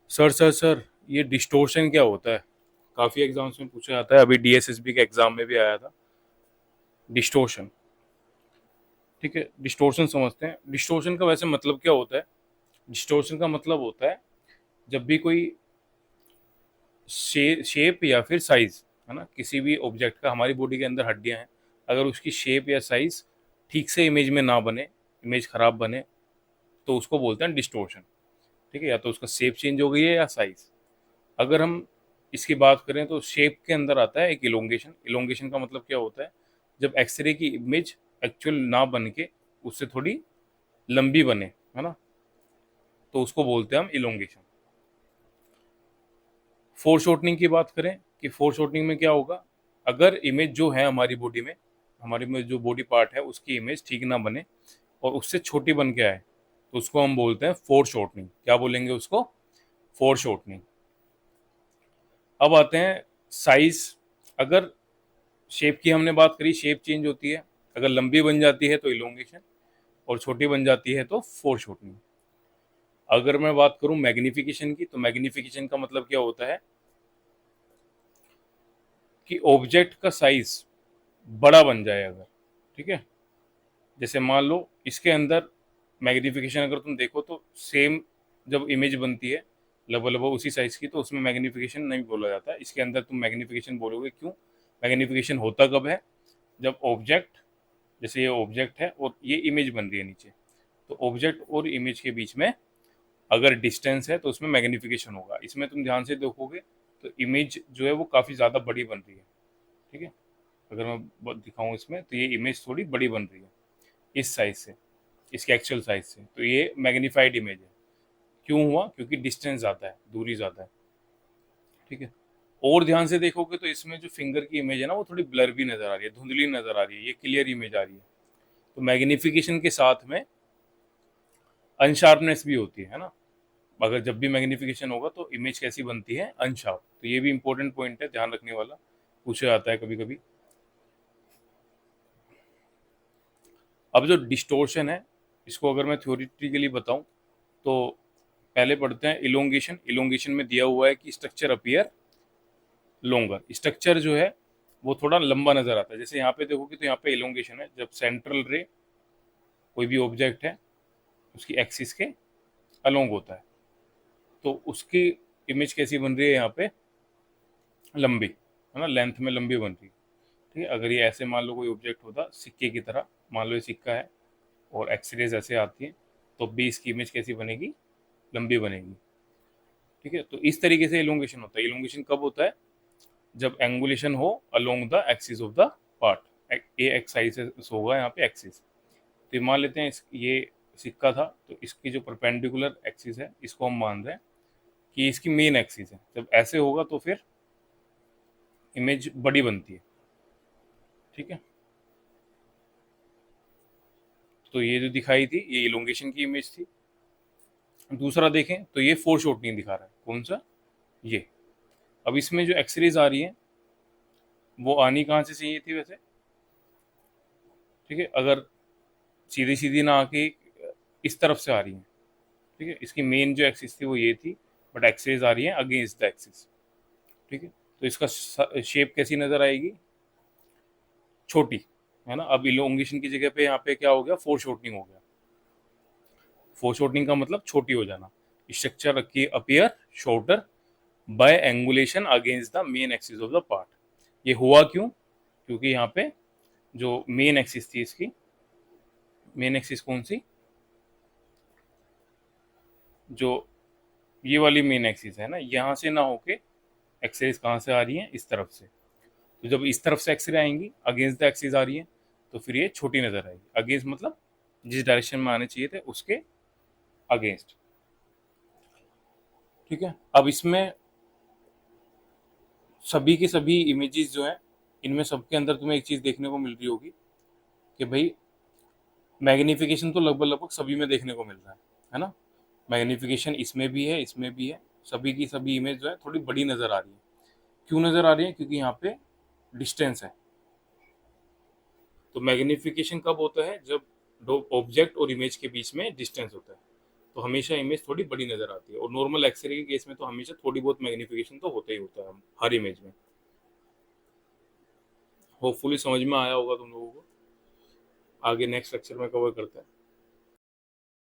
Sir ये distortion क्या होता है? काफी एग्जाम्स में पूछा जाता है, अभी डीएसएसबी के एग्जाम में भी आया था। डिस्टोर्शन, ठीक है, डिस्टोर्शन समझते हैं। डिस्टोर्शन का वैसे मतलब क्या होता है? डिस्टोर्शन का मतलब होता है जब भी कोई शेप या फिर साइज, है ना, किसी भी ऑब्जेक्ट का, हमारी बॉडी के अंदर हड्डियां हैं, अगर उसकी शेप या साइज ठीक से इमेज में ना बने, इमेज खराब बने, तो उसको बोलते हैं डिस्टोर्शन। ठीक है, या तो उसका शेप चेंज हो गई है या साइज। अगर हम इसकी बात करें तो शेप के अंदर आता है एक इलोंगेशन। इलोंगेशन का मतलब क्या होता है? जब एक्सरे की इमेज एक्चुअल ना बन के उससे थोड़ी लंबी बने, है ना, तो उसको बोलते हैं हम इलोंगेशन। फोर शॉर्टनिंग की बात करें कि फोर शॉर्टनिंग में क्या होगा? अगर इमेज जो है हमारी बॉडी में, हमारी में जो बॉडी पार्ट है उसकी इमेज ठीक ना बने और उससे छोटी बन के आए, तो उसको हम बोलते हैं फोर शॉर्टनिंग। क्या बोलेंगे उसको? Four shortening. अब आते हैं साइज। अगर शेप की हमने बात करी, शेप चेंज होती है, अगर लंबी बन जाती है तो इलोंगेशन, और छोटी बन जाती है तो फोर शॉर्टनिंग। अगर मैं बात करूं मैग्निफिकेशन की, तो मैग्निफिकेशन का मतलब क्या होता है कि ऑब्जेक्ट का साइज बड़ा बन जाए अगर, ठीक है। जैसे मान लो इसके अंदर मैग्निफिकेशन अगर तुम देखो तो सेम, जब इमेज बनती है लगभग लगभग उसी साइज की, तो उसमें मैग्निफिकेशन नहीं बोला जाता। इसके अंदर तुम मैग्निफिकेशन बोलोगे, क्यों? मैग्निफिकेशन होता कब है? जब ऑब्जेक्ट, जैसे ये ऑब्जेक्ट है और ये इमेज बन रही है नीचे, तो ऑब्जेक्ट और इमेज के बीच में अगर डिस्टेंस है तो उसमें मैग्निफिकेशन होगा। इसमें तुम ध्यान से देखोगे तो इमेज जो है वो काफ़ी ज़्यादा बड़ी बन रही है, ठीक है। अगर मैं दिखाऊं इसमें, तो ये इमेज थोड़ी बड़ी बन रही है इस साइज से, इसके एक्चुअल साइज से, तो ये मैग्नीफाइड इमेज है। क्यों हुआ? क्योंकि डिस्टेंस ज़्यादा है, दूरी ज़्यादा है, ठीक है। और ध्यान से देखोगे तो इसमें जो फिंगर की इमेज है ना, वो थोड़ी ब्लर भी नज़र आ रही है, धुंधली नज़र आ रही है, ये क्लियर इमेज आ रही है। तो मैग्निफिकेशन के साथ में अनशार्पनेस भी होती है ना। अगर जब भी मैग्निफिकेशन होगा तो इमेज कैसी बनती है? अनशार्प। तो ये भी इंपॉर्टेंट पॉइंट है, ध्यान रखने वाला, पूछा जाता है कभी कभी। अब जो डिस्टोर्शन है, इसको अगर मैं थ्योरेटिकली बताऊं तो पहले पढ़ते हैं इलोंगेशन। इलोंगेशन में दिया हुआ है कि स्ट्रक्चर अपीयर लोंगर। स्ट्रक्चर जो है वो थोड़ा लंबा नजर आता है। जैसे यहाँ पे देखोगे तो यहाँ पे इलोंगेशन है, जब सेंट्रल रे कोई भी ऑब्जेक्ट है उसकी एक्सिस के अलोंग होता है, तो उसकी इमेज कैसी बन रही है यहाँ पे? लंबी, है ना, लेंथ में लंबी बन रही है, ठीक है। अगर ये ऐसे मान लो कोई ऑब्जेक्ट होता सिक्के की तरह, मान लो ये सिक्का है और एक्सरेज ऐसे आती है, तो भी इसकी इमेज कैसी बनेगी? लंबी बनेगी, ठीक है। तो इस तरीके से इलोंगेशन होता है। इलोंगेशन कब होता है? जब एंगुलेशन हो along the axis of the part. A x axis होगा यहाँ पे एक्सिस। तो ये मान लेते हैं ये सिक्का था, तो इसकी जो परपेंडिकुलर एक्सिस है इसको हम मान रहे हैं कि इसकी मेन एक्सिस है। जब ऐसे होगा तो फिर इमेज बड़ी बनती है, ठीक है। तो ये जो दिखाई थी ये इलोंगेशन की इमेज थी। दूसरा देखें तो ये फोर शॉर्टनिंग दिखा रहा है। कौन सा? ये। अब इसमें जो एक्सरेज आ रही है वो आनी कहाँ से चाहिए थी वैसे? ठीक है, अगर सीधी सीधी ना आके इस तरफ से आ रही है, ठीक है, इसकी मेन जो एक्सिस थी वो ये थी, बट एक्सरेज आ रही है अगेंस्ट द एक्सिस, ठीक है। तो इसका शेप कैसी नजर आएगी? छोटी, है ना। अब इलोंगेशन की जगह पे यहाँ पे क्या हो गया? फोर शॉर्टनिंग हो गया। फोर शॉर्टनिंग का मतलब छोटी हो जाना। स्ट्रक्चर की appear shorter by angulation against the main axis of the part. ये हुआ क्यों? क्योंकि यहाँ पे जो मेन एक्सिस थी इसकी, मेन एक्सिस कौन सी? जो ये वाली मेन एक्सिस है ना, यहाँ से ना होके एक्सरेज कहाँ से आ रही है? इस तरफ से। तो जब इस तरफ से एक्सरे आएंगी, अगेंस्ट द एक्सिस आ रही है, तो फिर ये छोटी नजर आएगी। अगेंस्ट मतलब जिस डायरेक्शन में आने चाहिए थे उसके अगेंस्ट, ठीक है। अब इसमें सभी के सभी इमेजेस जो हैं, इनमें सबके अंदर तुम्हें एक चीज देखने को मिल रही होगी कि भाई मैग्निफिकेशन तो लगभग लगभग सभी में देखने को मिल रहा है ना। मैग्निफिकेशन इसमें भी है, इसमें भी है, सभी की सभी इमेज जो है थोड़ी बड़ी नजर आ रही है। क्यों नजर आ रही है? क्योंकि यहाँ पे डिस्टेंस है। तो मैग्निफिकेशन कब होता है? जब दो ऑब्जेक्ट और इमेज के बीच में डिस्टेंस होता है। तो हमेशा इमेज थोड़ी बड़ी नज़र आती है, और नॉर्मल एक्सरे के केस में तो हमेशा थोड़ी बहुत मैग्नीफिकेशन तो होता ही होता है हर इमेज में। होपफुली समझ में आया होगा तुम लोगों को। आगे नेक्स्ट लेक्चर में कवर करते हैं।